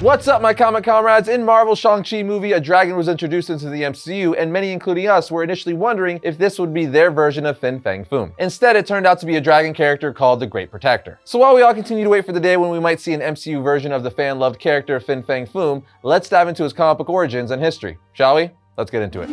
What's up, my comic comrades? In Marvel's Shang-Chi movie, a dragon was introduced into the MCU, and many, including us, were initially wondering if this would be their version of Fang Foom. Instead, it turned out to be a dragon character called the Great Protector. So while we all continue to wait for the day when we might see an MCU version of the fan-loved character Fang Foom, let's dive into his comic book origins and history, shall we? Let's get into it.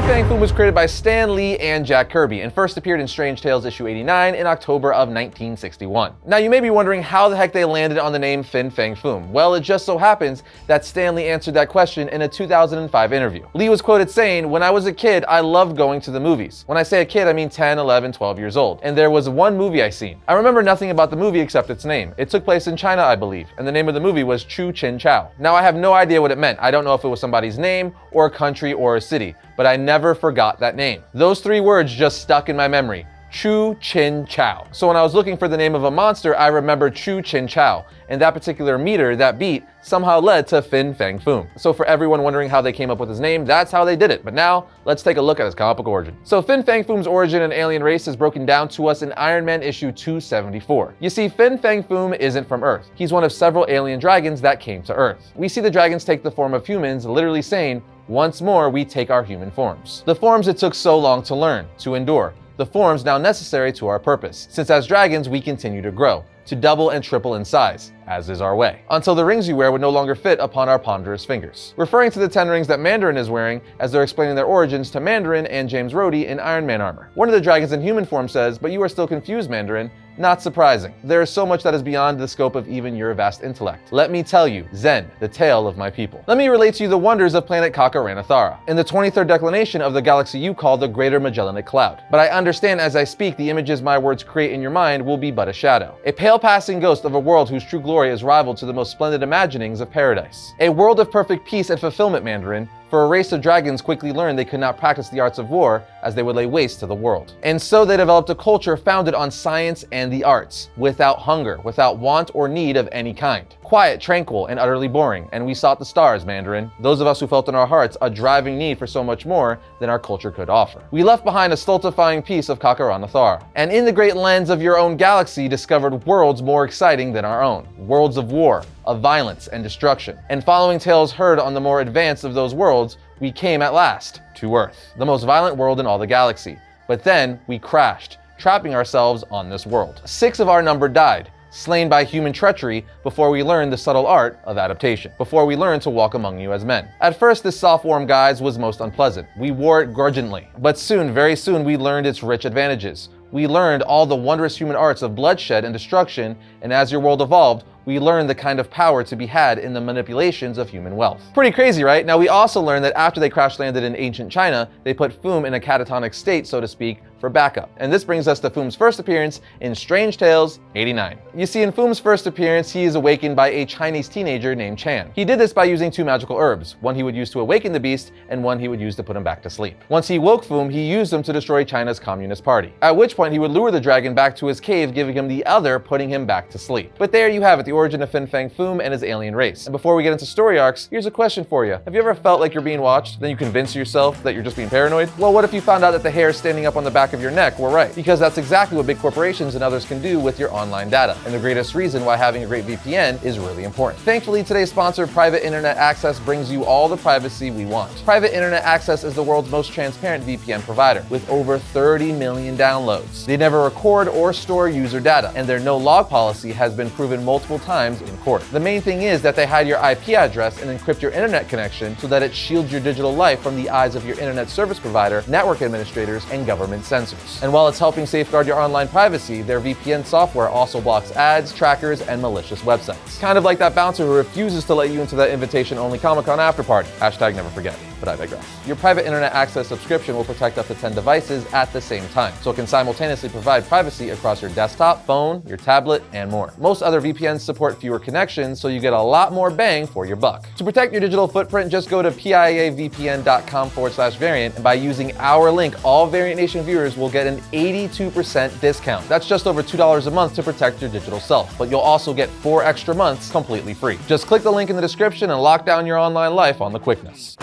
Fang Foom was created by Stan Lee and Jack Kirby and first appeared in Strange Tales issue 89 in October of 1961. Now you may be wondering how the heck they landed on the name Fang Foom. Well, it just so happens that Stan Lee answered that question in a 2005 interview. Lee was quoted saying, "When I was a kid, I loved going to the movies. When I say a kid, I mean 10, 11, 12 years old. And there was one movie I seen. I remember nothing about the movie except its name. It took place in China, I believe, and the name of the movie was Chu Chin Chow. Now I have no idea what it meant. I don't know if it was somebody's name or a country or a city, but I never forgot that name. Those three words just stuck in my memory. Chu Chin Chow. So when I was looking for the name of a monster, I remembered Chu Chin Chow, and that particular meter, that beat, somehow led to Fang Foom. So for everyone wondering how they came up with his name, that's how they did it. But now, let's take a look at his comic book origin. So Fang Foom's origin and alien race is broken down to us in Iron Man issue 274. You see, Fang Foom isn't from Earth. He's one of several alien dragons that came to Earth. We see the dragons take the form of humans, literally saying, "Once more, we take our human forms." The forms it took so long to learn, to endure. The forms now necessary to our purpose, since as dragons we continue to grow, to double and triple in size, as is our way, until the rings you wear would no longer fit upon our ponderous fingers. Referring to the 10 rings that Mandarin is wearing as they're explaining their origins to Mandarin and James Rhodey in Iron Man armor. One of the dragons in human form says, "But you are still confused, Mandarin." Not surprising. There is so much that is beyond the scope of even your vast intellect. Let me tell you, Zen, the tale of my people. Let me relate to you the wonders of planet Kakaranathara, in the 23rd declination of the galaxy you call the Greater Magellanic Cloud. But I understand as I speak, the images my words create in your mind will be but a shadow. A pale passing ghost of a world whose true glory is rivaled to the most splendid imaginings of paradise. A world of perfect peace and fulfillment, Mandarin, for a race of dragons quickly learned they could not practice the arts of war as they would lay waste to the world. And so they developed a culture founded on science and the arts, without hunger, without want or need of any kind. Quiet, tranquil, and utterly boring, and we sought the stars, Mandarin, those of us who felt in our hearts a driving need for so much more than our culture could offer. We left behind a stultifying piece of Kakaranathara, and in the great lens of your own galaxy discovered worlds more exciting than our own, worlds of war, of violence and destruction. And following tales heard on the more advanced of those worlds, we came at last to Earth, the most violent world in all the galaxy. But then we crashed, trapping ourselves on this world. 6 of our number died, slain by human treachery before we learned the subtle art of adaptation, before we learned to walk among you as men. At first, this soft warm guise was most unpleasant. We wore it grudgingly. But soon, very soon, we learned its rich advantages. We learned all the wondrous human arts of bloodshed and destruction, and as your world evolved, we learned the kind of power to be had in the manipulations of human wealth. Pretty crazy, right? Now we also learned that after they crash landed in ancient China, they put Foom in a catatonic state, so to speak, for backup. And this brings us to Foom's first appearance in Strange Tales 89. You see, in Foom's first appearance, he is awakened by a Chinese teenager named Chan. He did this by using 2 magical herbs, one he would use to awaken the beast and one he would use to put him back to sleep. Once he woke Foom, he used them to destroy China's Communist Party, at which point he would lure the dragon back to his cave, giving him the other, putting him back to sleep. But there you have it, the origin of Fang Foom and his alien race. And before we get into story arcs, here's a question for you. Have you ever felt like you're being watched, then you convince yourself that you're just being paranoid? Well, what if you found out that the hairs standing up on the back of your neck were right? Because that's exactly what big corporations and others can do with your online data, and the greatest reason why having a great VPN is really important. Thankfully, today's sponsor, Private Internet Access, brings you all the privacy we want. Private Internet Access is the world's most transparent VPN provider, with over 30 million downloads. They never record or store user data, and their no-log policy has been proven multiple times in court. The main thing is that they hide your IP address and encrypt your internet connection so that it shields your digital life from the eyes of your internet service provider, network administrators, and government censors. And while it's helping safeguard your online privacy, their VPN software also blocks ads, trackers, and malicious websites. Kind of like that bouncer who refuses to let you into that invitation-only Comic-Con after party. Hashtag never forget. But I digress. Your private internet access subscription will protect up to 10 devices at the same time, so it can simultaneously provide privacy across your desktop, phone, your tablet, and more. Most other VPNs support fewer connections, so you get a lot more bang for your buck. To protect your digital footprint, just go to piavpn.com/variant, and by using our link, all Variant Nation viewers will get an 82% discount. That's just over $2 a month to protect your digital self, but you'll also get 4 extra months completely free. Just click the link in the description and lock down your online life on the quickness.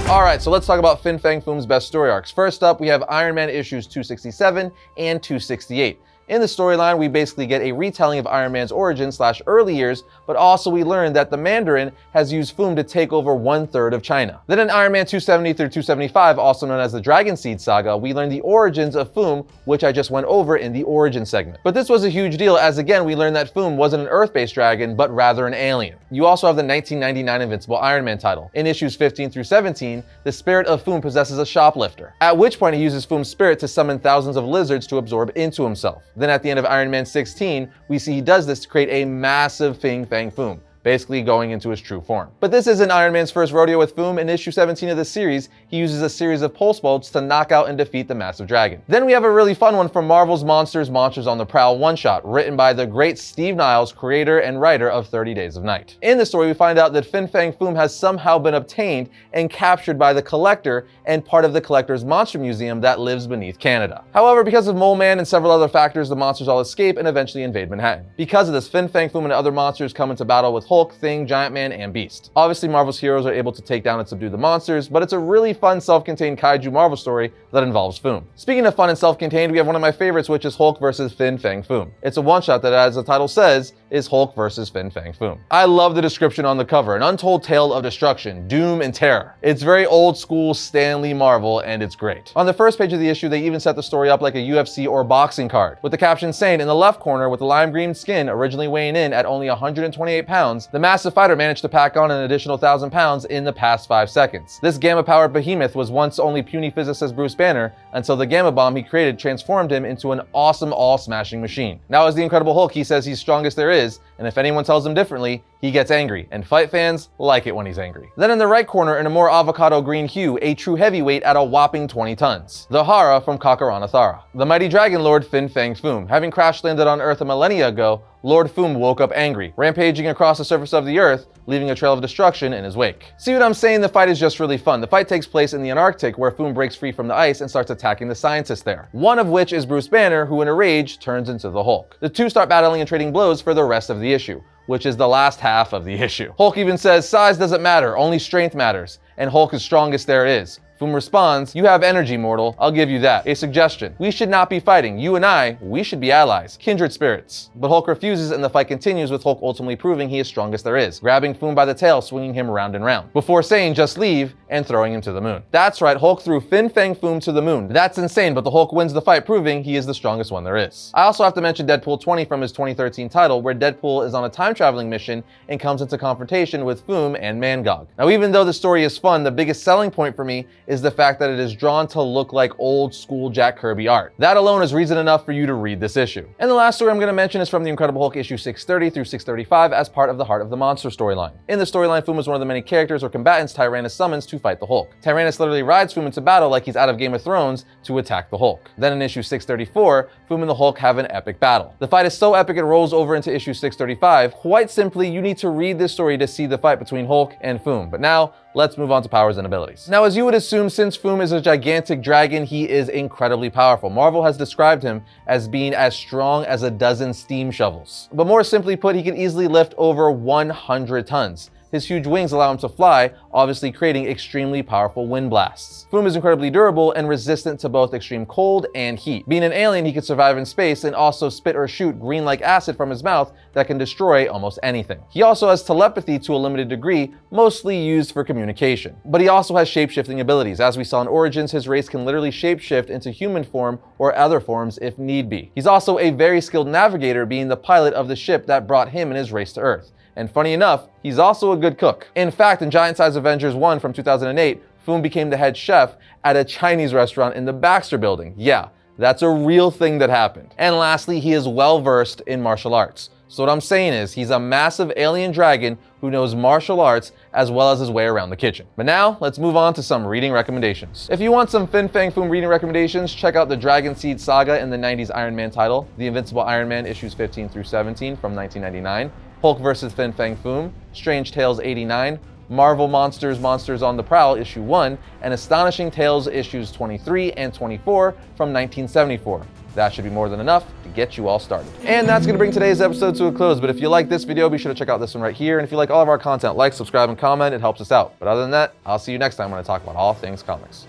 Alright, so let's talk about Fin Fang Foom's best story arcs. First up, we have Iron Man issues 267 and 268. In the storyline, we basically get a retelling of Iron Man's origin/early years, but also we learn that the Mandarin has used Foom to take over 1/3 of China. Then in Iron Man 270 through 275, also known as the Dragon Seed Saga, we learn the origins of Foom, which I just went over in the origin segment. But this was a huge deal, as again, we learned that Foom wasn't an Earth-based dragon, but rather an alien. You also have the 1999 Invincible Iron Man title. In issues 15 through 17, the spirit of Foom possesses a shoplifter, at which point he uses Foom's spirit to summon thousands of lizards to absorb into himself. Then at the end of Iron Man 16, we see he does this to create a massive Fin Fang Foom, basically going into his true form. But this isn't Iron Man's first rodeo with Foom. In issue 17 of the series, he uses a series of pulse bulbs to knock out and defeat the massive dragon. Then we have a really fun one from Marvel's Monsters on the Prowl one-shot, written by the great Steve Niles, creator and writer of 30 Days of Night. In the story, we find out that Fin Fang Foom has somehow been obtained and captured by the Collector and part of the Collector's Monster Museum that lives beneath Canada. However, because of Mole Man and several other factors, the monsters all escape and eventually invade Manhattan. Because of this, Fin Fang Foom and other monsters come into battle with Hulk, Thing, Giant Man, and Beast. Obviously, Marvel's heroes are able to take down and subdue the monsters, but it's a really fun self-contained kaiju Marvel story that involves Foom. Speaking of fun and self-contained, we have one of my favorites, which is Hulk vs. Fin Fang Foom. It's a one-shot that, as the title says, is Hulk vs. Fin Fang Foom. I love the description on the cover, an untold tale of destruction, doom, and terror. It's very old school Stan Lee Marvel, and it's great. On the first page of the issue, they even set the story up like a UFC or boxing card, with the caption saying, in the left corner, with the lime green skin originally weighing in at only 128 pounds, the massive fighter managed to pack on an additional 1,000 pounds in the past 5 seconds. This gamma-powered behemoth was once only puny physicist Bruce Banner, until the gamma bomb he created transformed him into an awesome all-smashing machine. Now as the Incredible Hulk, he says he's strongest there is, and if anyone tells him differently, he gets angry, and fight fans like it when he's angry. Then in the right corner, in a more avocado green hue, a true heavyweight at a whopping 20 tons. The Hara from Kakaranathara. The mighty dragon lord Fin Fang Foom. Having crash landed on Earth a millennia ago, Lord Foom woke up angry, rampaging across the surface of the Earth, leaving a trail of destruction in his wake. See what I'm saying? The fight is just really fun. The fight takes place in the Antarctic, where Foom breaks free from the ice and starts attacking the scientists there. One of which is Bruce Banner, who in a rage turns into the Hulk. The two start battling and trading blows for the rest of the issue, which is the last half of the issue. Hulk even says, size doesn't matter, only strength matters, and Hulk is strongest there is. Foom responds, you have energy, mortal, I'll give you that. A suggestion, we should not be fighting, you and I, we should be allies, kindred spirits. But Hulk refuses and the fight continues, with Hulk ultimately proving he is strongest there is, grabbing Foom by the tail, swinging him round and round, before saying just leave and throwing him to the moon. That's right, Hulk threw Fin Fang Foom to the moon. That's insane, but the Hulk wins the fight, proving he is the strongest one there is. I also have to mention Deadpool 20 from his 2013 title, where Deadpool is on a time-traveling mission and comes into confrontation with Foom and Mangog. Now even though the story is fun, the biggest selling point for me is the fact that it is drawn to look like old school Jack Kirby art. That alone is reason enough for you to read this issue. And the last story I'm going to mention is from the Incredible Hulk issue 630 through 635 as part of the Heart of the Monster storyline. In the storyline, Foom is one of the many characters or combatants Tyrannus summons to fight the Hulk. Tyrannus literally rides Foom into battle like he's out of Game of Thrones to attack the Hulk. Then in issue 634, Foom and the Hulk have an epic battle. The fight is so epic it rolls over into issue 635. Quite simply, you need to read this story to see the fight between Hulk and Foom. But now, let's move on to powers and abilities. Now, as you would assume, since Foom is a gigantic dragon, he is incredibly powerful. Marvel has described him as being as strong as a dozen steam shovels. But more simply put, he can easily lift over 100 tons. His huge wings allow him to fly, obviously creating extremely powerful wind blasts. Foom is incredibly durable and resistant to both extreme cold and heat. Being an alien, he can survive in space and also spit or shoot green-like acid from his mouth that can destroy almost anything. He also has telepathy to a limited degree, mostly used for communication. But he also has shape-shifting abilities. As we saw in Origins, his race can literally shape-shift into human form or other forms if need be. He's also a very skilled navigator, being the pilot of the ship that brought him and his race to Earth. And funny enough, he's also a good cook. In fact, in Giant Size Avengers 1 from 2008, Foom became the head chef at a Chinese restaurant in the Baxter Building. Yeah, that's a real thing that happened. And lastly, he is well versed in martial arts. So what I'm saying is, he's a massive alien dragon who knows martial arts as well as his way around the kitchen. But now, let's move on to some reading recommendations. If you want some Fin Fang Foom reading recommendations, check out the Dragon Seed Saga in the 90s Iron Man title, the Invincible Iron Man issues 15 through 17 from 1999, Hulk vs. Fin Fang Foom, Strange Tales 89, Marvel Monsters on the Prowl issue 1, and Astonishing Tales issues 23 and 24 from 1974. That should be more than enough to get you all started. And that's gonna bring today's episode to a close, but if you like this video, be sure to check out this one right here. And if you like all of our content, like, subscribe, and comment, it helps us out. But other than that, I'll see you next time when I talk about all things comics.